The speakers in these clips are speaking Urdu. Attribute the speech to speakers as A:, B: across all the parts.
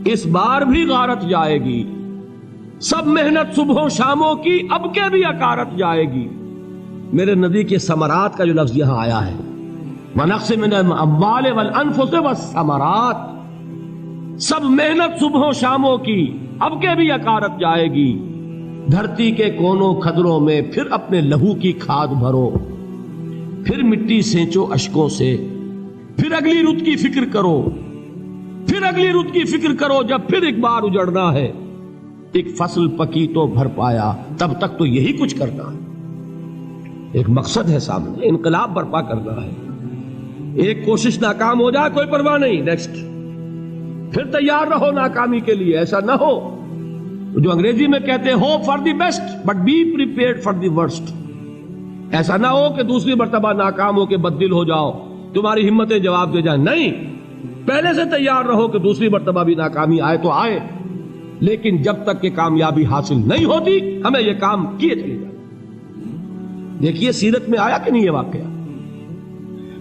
A: اس بار بھی غارت جائے گی، سب محنت صبحوں شاموں کی اب کے بھی اکارت جائے گی۔ میرے نبی کے ثمرات کا جو لفظ یہاں آیا ہے، وَنَقْصٍ مِّنَ الْأَمْوَالِ وَالْأَنفُسِ وَالثَّمَرَاتِ، سب محنت صبحوں شاموں کی اب کے بھی اکارت جائے گی۔ دھرتی کے کونوں کھدروں میں پھر اپنے لہو کی کھاد بھرو، پھر مٹی سینچو اشکوں سے، پھر اگلی رت کی فکر کرو، پھر اگلی رت کی فکر کرو جب پھر ایک بار اجڑنا ہے۔ ایک فصل پکی تو بھر پایا، تب تک تو یہی کچھ کرنا ہے۔ ایک مقصد ہے سامنے، انقلاب برپا کرنا ہے۔ ایک کوشش ناکام ہو جائے کوئی پرواہ نہیں، نیکسٹ، پھر تیار رہو ناکامی کے لیے۔ ایسا نہ ہو جو انگریزی میں کہتے ہیں hope for the best but be prepared for the worst. ایسا نہ ہو کہ دوسری مرتبہ ناکام ہو کے بددل ہو جاؤ، تمہاری ہمتیں جواب دے جائیں۔ نہیں، پہلے سے تیار رہو کہ دوسری مرتبہ بھی ناکامی آئے تو آئے، لیکن جب تک کہ کامیابی حاصل نہیں ہوتی ہمیں یہ کام کیے چلے جائیں۔ دیکھیے سیرت میں آیا کہ نہیں یہ واقعہ؟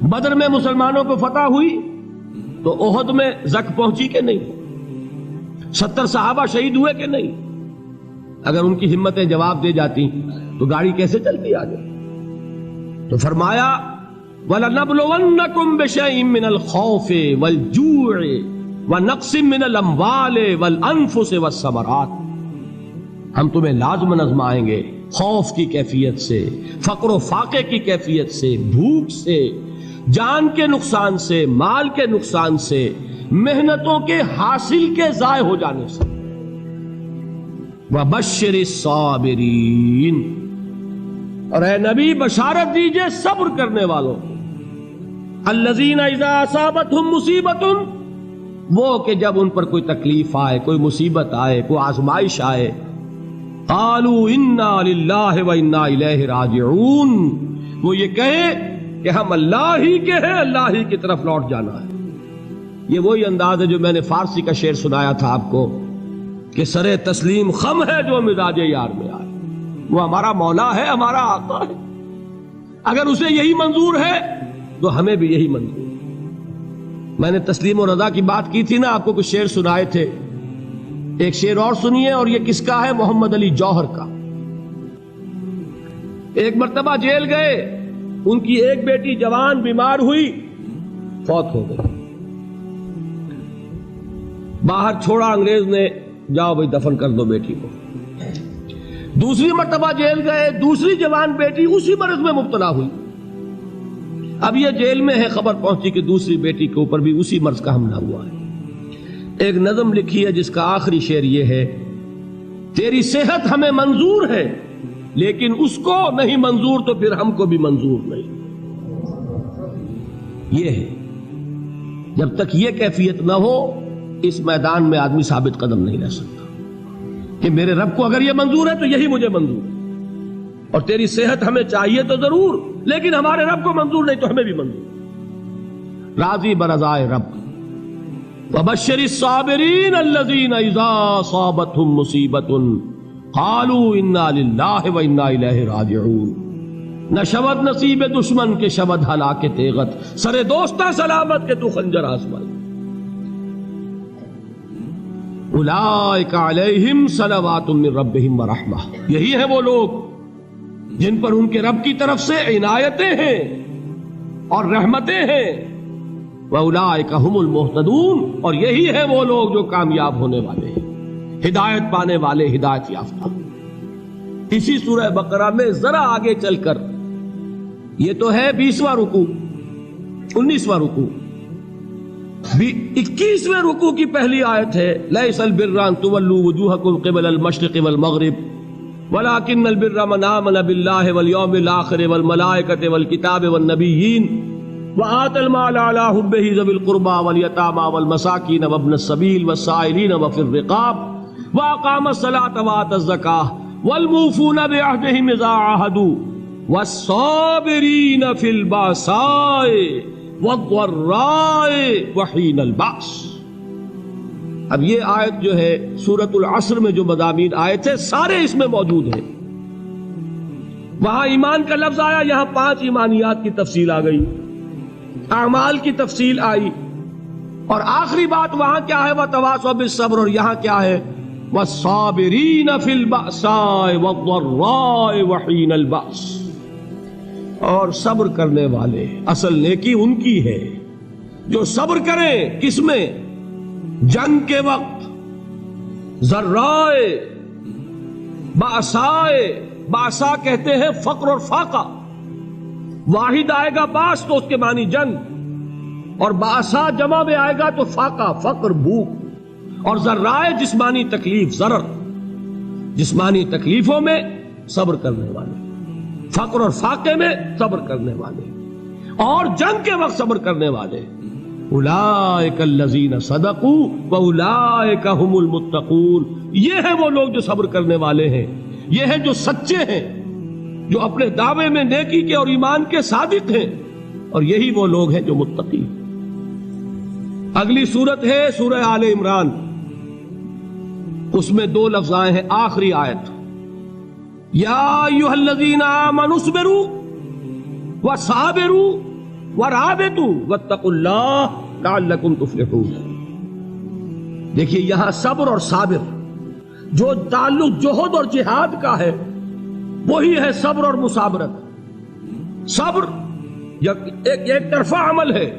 A: بدر میں مسلمانوں کو فتح ہوئی تو احد میں زک پہنچی کہ نہیں؟ 70 صحابہ شہید ہوئے کہ نہیں؟ اگر ان کی ہمتیں جواب دے جاتی تو گاڑی کیسے چلتی آگے؟ تو فرمایا وَلَنَبْلُوَنَّكُمْ بِشَيْءٍ مِّنَ الْخَوْفِ وَالْجُوعِ وَنَقْصٍ مِّنَ الْأَمْوَالِ وَالْأَنفُسِ وَالثَّمَرَاتِ، ہم تمہیں لازم آزمائیں گے، خوف کی کیفیت سے، فقر و فاقے کی کیفیت سے، بھوک سے، جان کے نقصان سے، مال کے نقصان سے، محنتوں کے حاصل کے ضائع ہو جانے سے۔ وَبَشِّرِ الصَّابِرِينَ، اور اے نبی بشارت دیجئے صبر کرنے والوں کو۔ الذین اذا اصابتہم مصیبت، وہ کہ جب ان پر کوئی تکلیف آئے، کوئی مصیبت آئے، کوئی آزمائش آئے، قالوا انا للہ و انا الیہ راجعون، وہ یہ کہیں کہ ہم اللہ ہی کے ہیں، اللہ ہی کی طرف لوٹ جانا ہے۔ یہ وہی انداز ہے جو میں نے فارسی کا شعر سنایا تھا آپ کو کہ سرے تسلیم خم ہے جو مزاج یار میں آئے۔ وہ ہمارا مولا ہے، ہمارا آقا ہے، اگر اسے یہی منظور ہے تو ہمیں بھی یہی منظور ہے۔ میں نے تسلیم و رضا کی بات کی تھی نا، آپ کو کچھ شعر سنائے تھے، ایک شعر اور سنیے، اور یہ کس کا ہے؟ محمد علی جوہر کا۔ ایک مرتبہ جیل گئے، ان کی ایک بیٹی جوان بیمار ہوئی، فوت ہو گئی، باہر چھوڑا انگریز نے، جاؤ بھائی دفن کر دو بیٹی کو۔ دوسری مرتبہ جیل گئے، دوسری جوان بیٹی اسی مرض میں مبتلا ہوئی۔ اب یہ جیل میں ہے، خبر پہنچی کہ دوسری بیٹی کے اوپر بھی اسی مرض کا حملہ ہوا ہے۔ ایک نظم لکھی ہے جس کا آخری شعر یہ ہے، تیری صحت ہمیں منظور ہے لیکن اس کو نہیں منظور تو پھر ہم کو بھی منظور نہیں۔ یہ ہے، جب تک یہ کیفیت نہ ہو اس میدان میں آدمی ثابت قدم نہیں رہ سکتا کہ میرے رب کو اگر یہ منظور ہے تو یہی مجھے منظور ہے، اور تیری صحت ہمیں چاہیے تو ضرور، لیکن ہمارے رب کو منظور نہیں تو ہمیں بھی منظور۔ راضی برضائے رب۔ وَبَشِّرِ الصَّابِرِينَ الَّذِينَ إِذَا أَصَابَتْهُم مُّصِيبَةٌ قَالُوا إِنَّا لِلَّهِ وَإِنَّا إِلَيْهِ رَاجِعُونَ۔ نہ شود نصیب دشمن کے شود ہلاک تیغت، سرے دوستاں سلامت کے تو خنجر آزمائی۔ اولئک علیہم صلوات من ربہم ورحمہ، یہی ہے وہ لوگ جن پر ان کے رب کی طرف سے عنایتیں ہیں اور رحمتیں ہیں۔ وَأُولَئِكَ هُمُ الْمُهْتَدُونَ، اور یہی ہے وہ لوگ جو کامیاب ہونے والے ہیں، ہدایت پانے والے، ہدایت یافتہ۔ اسی سورہ بقرہ میں ذرا آگے چل کر، یہ تو ہے 20واں رکوع، 19واں رکوع، 21ویں رکوع کی پہلی آیت ہے، لَيْسَ الْبِرَّ أَن تُوَلُّوا وُجُوهَكُمْ قِبَلَ الْمَشْرِقِ وَالْمَغْرِبِ وَلَكِنَّ الْبِرَّ مَنْ آمَنَ بِاللَّهِ وَالْيَوْمِ الْآخِرِ وَالْمَلَائِكَةِ وَالْكِتَابِ وَالنَّبِيِّينَ وَآتَى المال على حبه ذوي القربى واليتامى والمساكين وابن السبيل والسائلين وفي الرقاب وأقام الصلاة وآتى الزكاة والموفون بعهدهم إذا عاهدوا والصابرين في البأساء والضراء وحين البأس۔ اب یہ آیت جو ہے سورۃ العصر میں جو مضامین آئے تھے سارے اس میں موجود ہیں۔ وہاں ایمان کا لفظ آیا، یہاں 5 ایمانیات کی تفصیل آ گئی، اعمال کی تفصیل آئی، اور آخری بات وہاں کیا ہے؟ وَتَوَاصَوْا بِالصَّبْرِ، اور یہاں کیا ہے؟ وَالصَّابِرِينَ فِي الْبَأْسَاءِ وَالضَّرَّاءِ وَحِينَ الْبَأْسِ، اور صبر کرنے والے، اصل نیکی ان کی ہے جو صبر کریں۔ کس میں؟ جنگ کے وقت، ذرائے، باسائے، باسا کہتے ہیں فقر اور فاقہ، واحد آئے گا باس تو اس کے معنی جنگ، اور باسا جمع میں آئے گا تو فاقہ، فقر، بھوک، اور ذرائے جسمانی تکلیف، ضرر، جسمانی تکلیفوں میں صبر کرنے والے، فقر اور فاقے میں صبر کرنے والے، اور جنگ کے وقت صبر کرنے والے۔ اولئک الذین صدقوا واولئک هم المتقون، یہ ہیں وہ لوگ جو صبر کرنے والے ہیں، یہ ہیں جو سچے ہیں، جو اپنے دعوے میں نیکی کے اور ایمان کے صادق ہیں، اور یہی وہ لوگ ہیں جو متقی ہیں۔ اگلی سورت ہے سورہ آل عمران، اس میں 2 لفظ آئے ہیں، آخری آیت، یا ایھا الذین آمنوا اصبروا وصابروا ورابطوا واتقوا اللہ لعلکم تفلحون۔ دیکھیے یہاں صبر اور صابر، جو تعلق جوہد اور جہاد کا ہے وہی ہے صبر اور مصابرت۔ صبر ایک طرفہ عمل ہے،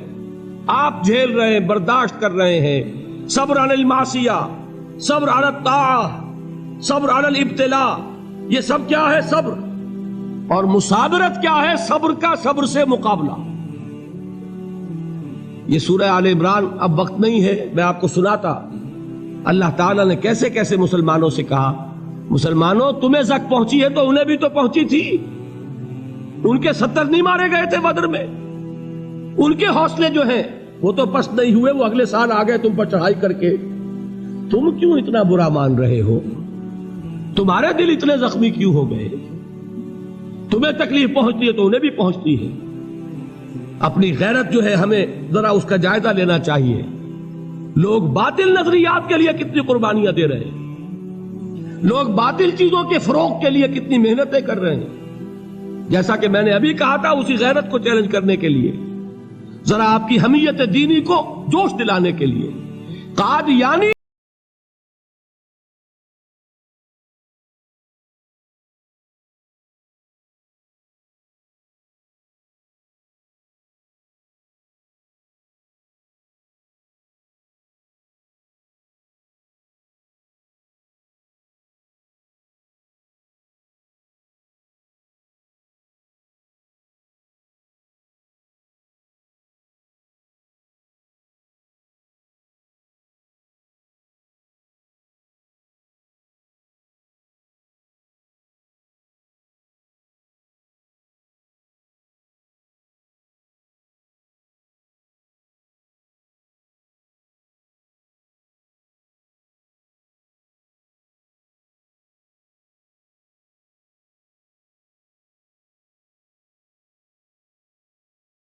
A: آپ جھیل رہے ہیں، برداشت کر رہے ہیں، صبر علی المعصیہ، صبر علی الطاعہ، صبر علی الابتلاء، یہ سب کیا ہے؟ صبر۔ اور مصابرت کیا ہے؟ صبر کا صبر سے مقابلہ۔ یہ سورہ آل عمران، اب وقت نہیں ہے، میں آپ کو سناتا اللہ تعالیٰ نے کیسے کیسے مسلمانوں سے کہا، مسلمانوں تمہیں زک پہنچی ہے تو انہیں بھی تو پہنچی تھی، ان کے 70 نہیں مارے گئے تھے بدر میں، ان کے حوصلے جو ہیں وہ تو پست نہیں ہوئے، وہ اگلے سال آ گئے تم پر چڑھائی کر کے، تم کیوں اتنا برا مان رہے ہو؟ تمہارے دل اتنے زخمی کیوں ہو گئے؟ تمہیں تکلیف پہنچتی ہے تو انہیں بھی پہنچتی ہے۔ اپنی غیرت جو ہے ہمیں ذرا اس کا جائزہ لینا چاہیے۔ لوگ باطل نظریات کے لیے کتنی قربانیاں دے رہے ہیں، لوگ باطل چیزوں کے فروغ کے لیے کتنی محنتیں کر رہے ہیں۔ جیسا کہ میں نے ابھی کہا تھا، اسی غیرت کو چیلنج کرنے کے لیے، ذرا آپ کی حمیت دینی کو جوش دلانے کے لیے، قادیانی